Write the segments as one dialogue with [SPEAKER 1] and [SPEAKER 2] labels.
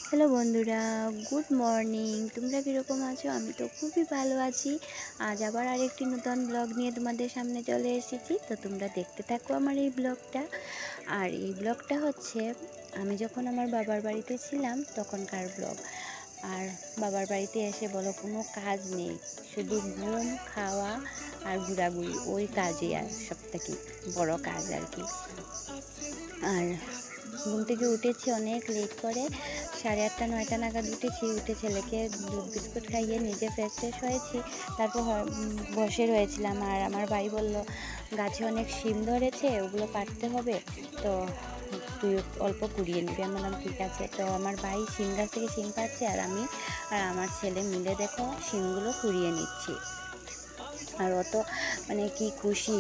[SPEAKER 1] Hello বন্ধুরা, good morning. তোমরা কীরকম আছো? আমি তো খুবই ভালো আছি। আজ আবার আরেকটি নতুন ব্লগ নিয়ে তোমাদের সামনে চলে এসেছি। তো তোমরা দেখতে থাকো আমার এই ব্লগটা। আর এই ব্লগটা হচ্ছে আমি যখন আমার বাবার বাড়িতে ছিলাম তখনকার ব্লগ। আর বাবার বাড়িতে এসে বলো কোনো কাজ নেই, শুধু ঘুম, খাওয়া আর ঘোরাঘুরি, ওই কাজই আর সবথেকে বড় কাজ আর কি। আর ঘুম থেকে উঠেছি অনেক লেট করে, 8:30 9টা নাগাদ উঠেছি। উঠে ছেলেকে দুধ বিস্কুট খাইয়ে নিজে ফ্রেশ হয়েছি। তারপর বসে রয়েছিলাম। আর আমার ভাই বলল গাছে অনেক শিম ধরেছে, ওগুলো পাড়তে হবে, তো তুই অল্প কুড়িয়ে নিবি। আমি বললাম ঠিক আছে। তো আমার ভাই শিম গাছ থেকে শিম পাড়ছে আর আমি আর আমার ছেলে মিলে দেখো শিমগুলো কুড়িয়ে নিচ্ছি। আর অত মানে কি খুশি,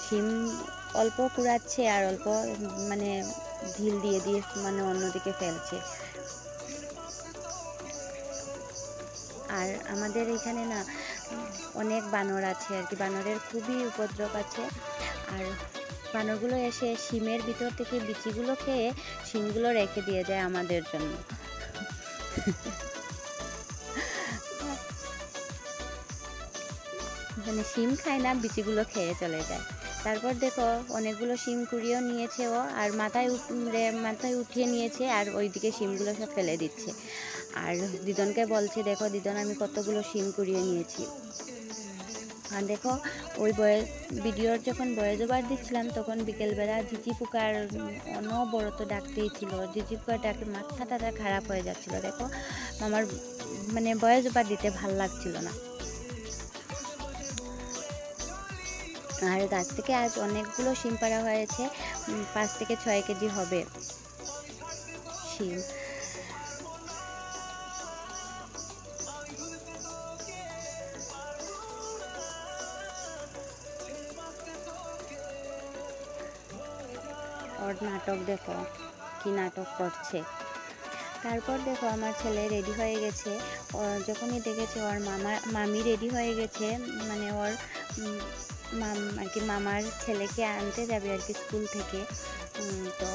[SPEAKER 1] শিম অল্প কুড়াচ্ছে আর অল্প মানে ঢিল দিয়ে দিয়ে মানে অন্যদিকে ফেলছে। আর আমাদের এখানে না অনেক বানর আছে আর কি, বানরের খুবই উপদ্রব আছে। আর বানরগুলো এসে শিমের ভিতর থেকে বিচিগুলো খেয়ে শিমগুলো রেখে দিয়ে যায় আমাদের জন্য। মানে শিম খায় না, বিচিগুলো খেয়ে চলে যায়। তারপর দেখো অনেকগুলো শিম কুড়িয়েও নিয়েছে ও, আর মাথায় উঠিয়ে নিয়েছে, আর ওইদিকে শিমগুলো সব ফেলে দিচ্ছে। আর দিদনকে বলছে দেখো দিদন আমি কতগুলো শিম কুড়িয়ে নিয়েছি। আর দেখো ওই ভিডিওর যখন ভয়েস ওভার দিচ্ছিলাম তখন বিকেলবেলা ঝিঝি পোকার অনবরত ডাকতেই ছিল। ঝিঝি পোকার ডাকে মাথাটা খারাপ হয়ে যাচ্ছিল। দেখো আমার মানে ভয়েস ওভার দিতে ভাল লাগছিল না। আর গাছ থেকে আজ অনেকগুলো শিম পাড়া হয়েছে, 5 থেকে 6 কেজি হবে শিম। ওর নাটক দেখো কি নাটক করছে। তারপর দেখো আমার ছেলে রেডি হয়ে গেছে। যখনই দেখেছে ওর মামি রেডি হয়ে গেছে, মানে ওর আর কি মামার ছেলেকে আনতে যাবে আর কি স্কুল থেকে। তো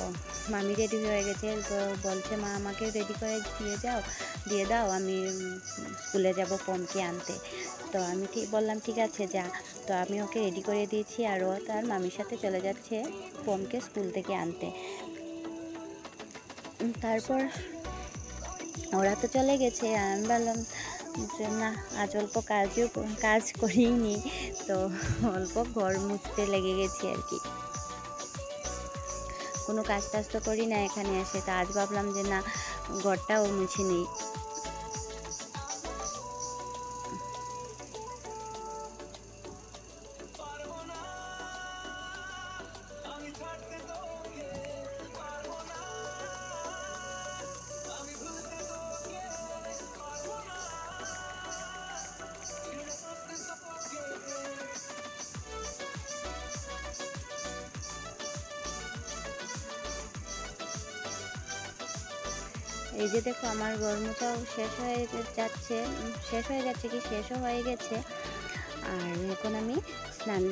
[SPEAKER 1] মামি রেডি হয়ে গেছে, তো বলছে মা আমাকে রেডি করে দিয়ে দাও, আমি স্কুলে যাব পমকে আনতে। তো আমি বললাম ঠিক আছে যা। তো আমি ওকে রেডি করে দিয়েছি আর ও তার মামির সাথে চলে যাচ্ছে পমকে স্কুল থেকে আনতে। তারপর ওরা তো চলে গেছে, আমি বললাম যে না আজ অল্প কাজ করিনি, তো অল্প ঘর মুছতে লেগে গেছি আর কি। কোনো কাজ টাজ তো করি না এখানে এসে, তো আজ ভাবলাম যে না ঘরটাও মুছে নেই। এই যে দেখো আমার ঘর মোছাও শেষ হয়ে যাচ্ছে, শেষও হয়ে গেছে। আর এখন আমি স্নান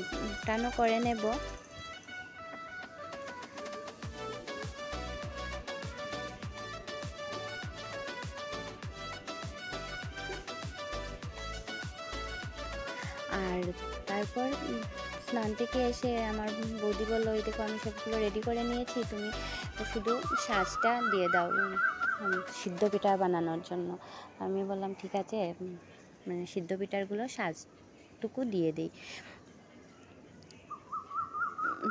[SPEAKER 1] টানও করে নেব। আর তারপর স্নান থেকে এসে আমার বৌদি বললো ওই দেখো আমি সবগুলো রেডি করে নিয়েছি, তুমি শুধু সাজটা দিয়ে দাও সিদ্ধ পিঠা বানানোর জন্য। আমি বললাম ঠিক আছে, মানে সিদ্ধ পিঠাগুলো সাজটুকু দিয়ে দিই।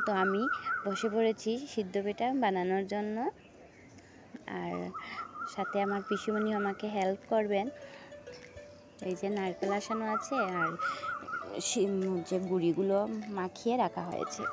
[SPEAKER 1] তো আমি বসে পড়েছি সিদ্ধ পিঠা বানানোর জন্য। আর সাথে আমার পিসিমণি আমাকে হেল্প করবেন। এই যে নারকেল আসানো আছে আর যে গুঁড়িগুলো মাখিয়ে রাখা হয়েছে।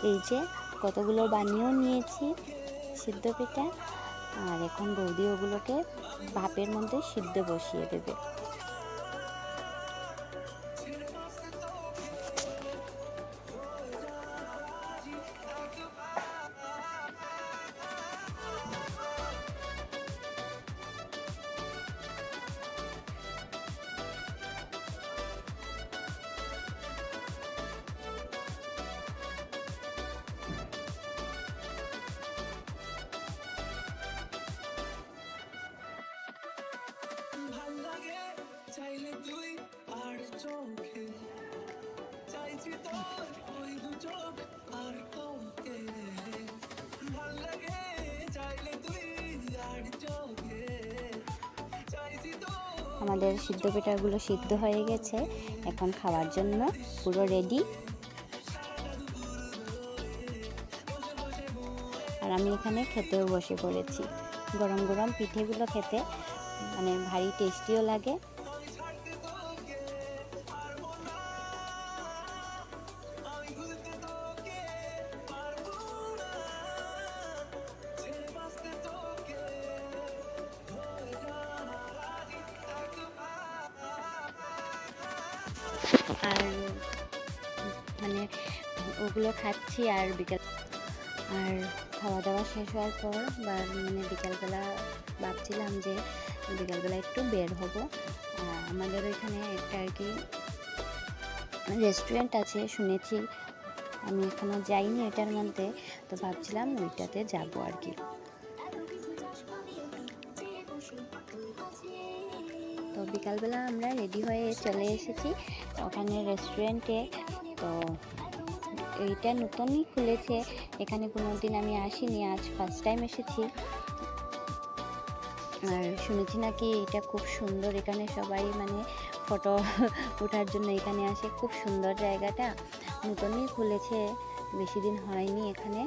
[SPEAKER 1] এই যে কতগুলো বানিয়েও নিয়েছি সিদ্ধ পিঠা, আর এখন বৌদি ওগুলোকে ভাপের মধ্যে সিদ্ধ বসিয়ে দেবে। আমাদের সিদ্ধ পিঠাগুলো সিদ্ধ হয়ে গেছে, এখন খাওয়ার জন্য পুরো রেডি। আর আমি এখানে খেতেও বসে পড়েছি। গরম গরম পিঠেগুলো খেতে মানে ভারী টেস্টিও লাগে। আর মানে ওগুলো খাচ্ছি আর আর খাওয়া দাওয়া শেষ হওয়ার পর মানে বিকালবেলা ভাবছিলাম যে বিকালবেলা একটু বের হব। আমাদের ওইখানে একটা আর কি রেস্টুরেন্ট আছে শুনেছি, আমি এখনো যাইনি এটার মধ্যে, তো ভাবছিলাম ওইটাতে যাব আর কি। তো বিকালবেলা আমরা রেডি হয়ে চলে এসেছি ওখানে রেস্টুরেন্টে। তো এইটা নতুনই খুলেছে, এখানে কোনো দিন আমি আসিনি, আজ ফার্স্ট টাইম এসেছি। আর শুনেছি নাকি এটা খুব সুন্দর, এখানে সবাই মানে ফটো ওঠার জন্য এখানে আসে। খুব সুন্দর জায়গাটা, নতুনই খুলেছে, বেশি দিন হয়নি এখানে।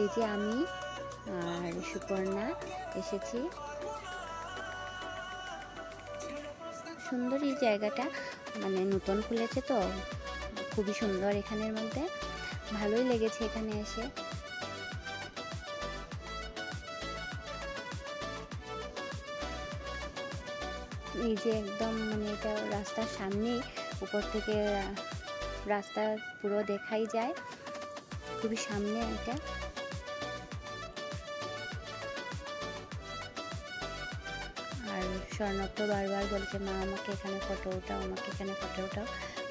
[SPEAKER 1] এই যে আমি আর সুপর্ণা এসেছি। সুন্দর এই জায়গাটা, মানে নতুন খুলেছে তো খুবই সুন্দর, এখানের মধ্যে ভালোই লেগেছে এখানে এসে। এই যে একদম মানে এটা রাস্তার সামনেই, উপর থেকে রাস্তা পুরো দেখাই যায়, খুবই সামনে এটা। আর স্বর্ণব তো বারবার বলছে মা আমাকে এখানে ফটো ওঠাও, আমাকে এখানে ফটো ওঠাও।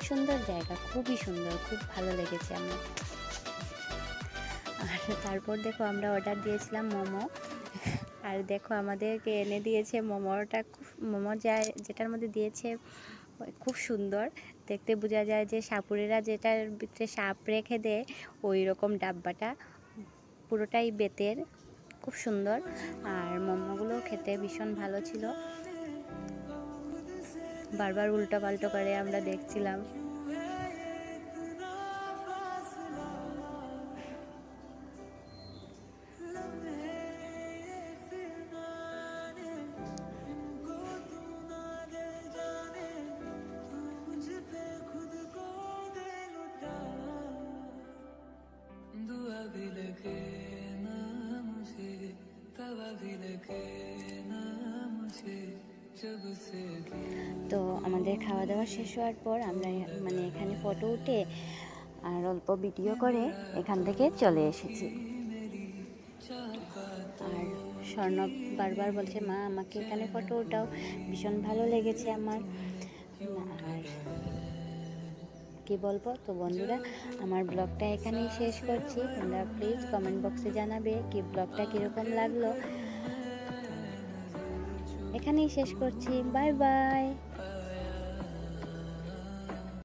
[SPEAKER 1] সুন্দর জায়গা, খুবই সুন্দর, খুব ভালো লেগেছে আমার। আর তারপর দেখো আমরা অর্ডার দিয়েছিলাম মোমো, আর দেখো আমাদেরকে এনে দিয়েছে মোমোটা। মোমো যেটার মধ্যে দিয়েছে খুব সুন্দর দেখতে, বোঝা যায় যে সাপুরেরা যেটার ভিতরে সাপ রেখে দেয় ওই রকম ডাব্বাটা, পুরোটাই বেতের, খুব সুন্দর। আর মোমোগুলো খেতে ভীষণ ভালো ছিল, বারবার উল্টো পাল্টো করে আমরা দেখছিলাম। তো আমাদের খাওয়া দাওয়া শেষ হওয়ার পর আমরা মানে এখানে ফটো উঠে আর অল্প ভিডিও করে এখান থেকে চলে এসেছি। আর স্বর্ণব বারবার বলছে মা আমাকে এখানে ফটো উঠাও, ভীষণ ভালো লেগেছে আমার। আর কি বলবো, তো বন্ধুরা আমার ব্লগটা এখানেই শেষ করছি। তোমরা প্লিজ কমেন্ট বক্সে জানাবে কি ব্লগটা কীরকম লাগলো। এখানেই শেষ করছি, বাই বাই।